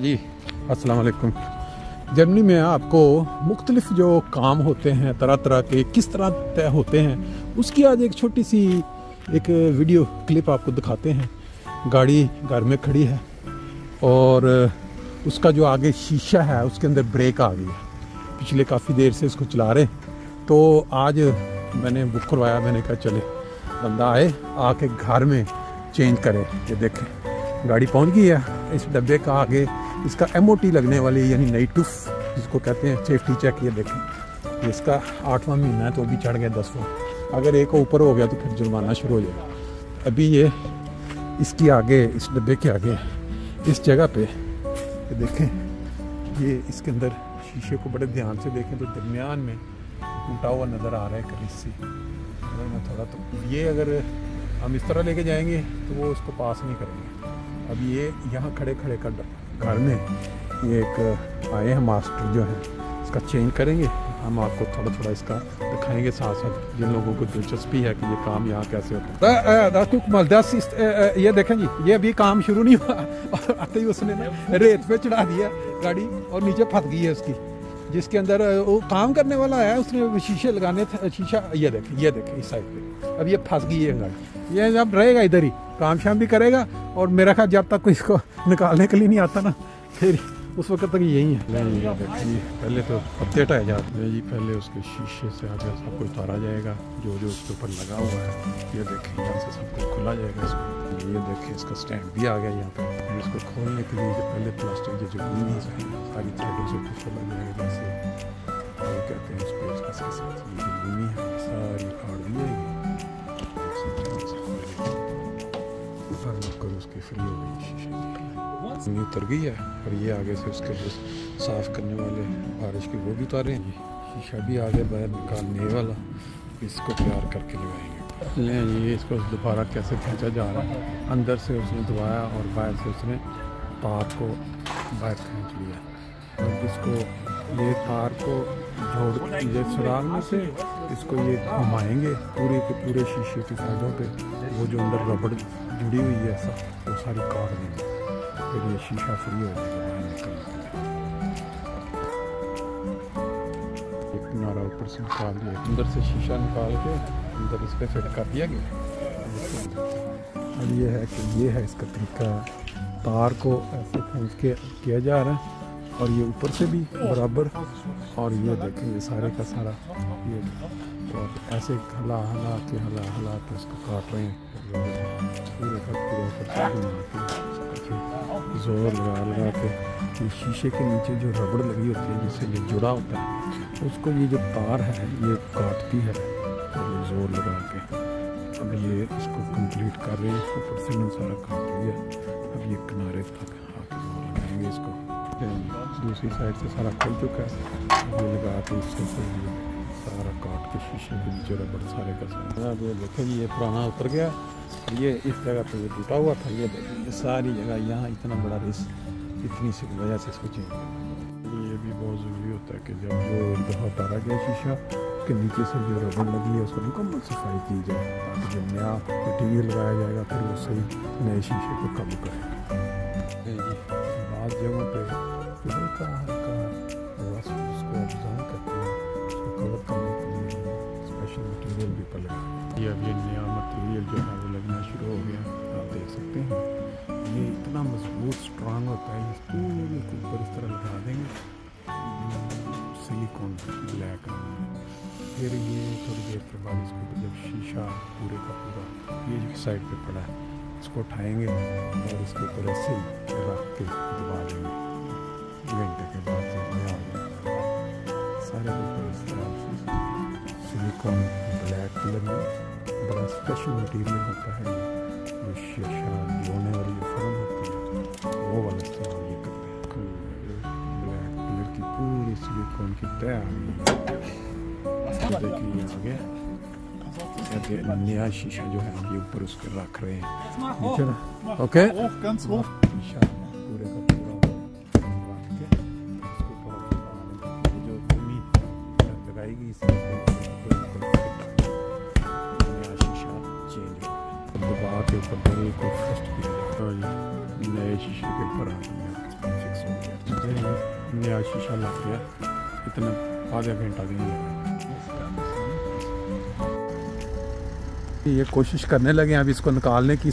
जी अस्सलाम वालेकुम। जर्मनी में आपको मुख्तलिफ जो काम होते हैं तरह तरह के किस तरह तय होते हैं उसकी आज एक छोटी सी एक वीडियो क्लिप आपको दिखाते हैं। गाड़ी घर में खड़ी है और उसका जो आगे शीशा है उसके अंदर ब्रेक आ गई है। पिछले काफ़ी देर से इसको चला रहे, तो आज मैंने बुक करवाया। मैंने कहा चले बंदा आए आके घर में चेंज करे। ये देखें गाड़ी पहुंच गई है। इस डब्बे का आगे इसका MOT लगने वाली यानी नई टूफ जिसको कहते हैं सेफ्टी चेक। ये देखें इसका 8वां महीना है तो अभी चढ़ गया 10वां। अगर एक ऊपर हो गया तो फिर जुर्माना शुरू हो जाएगा। अभी ये इसकी आगे इस डब्बे के आगे इस जगह पे ये देखें, ये इसके अंदर शीशे को बड़े ध्यान से देखें तो दरमियान में टूटा हुआ नज़र आ रहा है करीब से। अगर मैं थोड़ा तो ये अगर हम इस तरह लेके जाएंगे तो वो उसको पास नहीं करेंगे। अब ये यहाँ खड़े खड़े कर घर में ये एक आए हैं मास्टर जो है, इसका चेंज करेंगे। हम आपको थोड़ा थोड़ा इसका दिखाएंगे साथ साथ जिन लोगों को दिलचस्पी है कि ये काम यहाँ कैसे होता है। ये देखें जी, ये अभी काम शुरू नहीं हुआ और आते ही उसने रेत पे चढ़ा दिया गाड़ी और नीचे फंस गई है उसकी, जिसके अंदर वो काम करने वाला है उसने शीशे लगाने थे। शीशा ये देखें इस साइड पे अब ये फंस गई है गाड़ी। ये जब रहेगा इधर ही काम शाम भी करेगा और मेरा ख्याल जब तक इसको निकालने के लिए नहीं आता ना फिर उस वक्त तक यही है। नहीं देखिए पहले तो पत्ते हटाए जाते हैं जी, पहले उसके शीशे से आगे सब कुछ उतारा जाएगा जो जो उसके ऊपर लगा हुआ है। ये देखें यहाँ से सब कुछ खुला जाएगा इसको। ये देखें इसका स्टैंड भी आ गया यहाँ पे। इसको खोलने के लिए पहले प्लास्टिक जो गुनी है सारी थ्रेडों से कुछ खोला जाएगा। जैसे ये कहते हैं इसको इसके साथ ये जो गुनी है सारी फाड़ दी जाएगी। उसकी फ्री हो गई शीशे उतर गई है और ये आगे से उसके साफ करने वाले बारिश के वो भी उतारे हैं। शीशा भी आगे बाहर निकालने वाला, इसको तैयार करके लगाएंगे। ये इसको दोबारा कैसे खींचा जा रहा है। अंदर से उसने दबाया और बाहर से उसने तार को बाहर खींच लिया और इसको ये तार को जोड़ ये सुराग में से इसको ये घुमाएंगे पूरे के पूरे शीशे की साइडों पे। वो जो अंदर रबड़ जुड़ी हुई है सब वो सारी काट देंगे, फिर ये शीशा फ्री हो जाएगा। एक किनारा ऊपर से निकाल दिया, अंदर से शीशा निकाल के अंदर इस पर फिट कर दिया गया। अब ये है कि ये है इसका तरीका। तार को ऐसे खींच के किया जा रहा है और ये ऊपर से भी बराबर। और ये देखें ये सारे का सारा ये और ऐसे हला के उसको काट रहे हैं पूरे का पूरा जोर लगा के। ये शीशे के नीचे जो रबड़ लगी होती है जिससे ये जुड़ा होता है उसको ये जो तार है ये काटती है और ये जोर लगा के। अब ये इसको कंप्लीट कर रहे हैं, ऊपर से सारा काट लिया। अब ये किनारे तक आके जोर लगाएंगे इसको। दूसरी साइड से सारा खुल चुका है, ये लगा के इससे सारा काट के शीशे के नीचे रबड़ सारे का सारा। अब ये देखें जी ये पुराना उतर गया। ये इस जगह पे ये टूटा हुआ था। ये देखिए सारी जगह यहाँ इतना बड़ा रिस्क इतनी सी वजह से सोचें। ये भी बहुत ज़रूरी होता है कि जब वो एक दफ़ा उतारा गया शीशा के नीचे से जो रबड़ लगी है उसको मुकम्मल सफाई की जाए ताकि जब नया मटीरियल लगाया जाएगा फिर वो सही नए शीशे को काबू करेगा। बाद जगहों पर हल्का उसको डिज़ाइन करते हैं उसको कवर करने के लिए स्पेशल मटेरियल भी पर लगा। ये अब ये नया मटेरियल जो है वो लगना शुरू हो गया, आप देख सकते हैं। ये इतना मजबूत स्ट्रांग होता है। इस पूरे के ऊपर इस तरह लगा देंगे सिलिकॉन ब्लैक। फिर ये थोड़ी देर के बाद इसको जब शीशा पूरे का पूरा ये जो साइड पे पड़ा है इसको उठाएंगे और इसके ऊपर ऐसे ही रख के दबा देंगे। घंटे के बाद नया हो जाएगा सारे ऊपर इस तरह से सिलिकॉन ब्लैक कलर में बड़ा स्पेशल मटेरियल होता है। जो शीशा धोने वाली जो फर्म होती है वो वाला इस्तेमाल ये करते हैं। ब्लैक कलर की पूरी सिलिकॉन की तय आ गई। देखिए आगे नया शीशा जो है ये ऊपर उसको रख रहे हैं नीचे ना। ओके शीशा पूरे का पूरा रख के इसको जो भूमि लगाएगी नया शीशा चेंज हो दबा के ऊपर को फर्स्ट किया नए शीशे के ऊपर आ गया। नया शीशा लग गया, इतना आधा घंटा भी नहीं लगा। ये कोशिश करने लगे अब इसको निकालने की।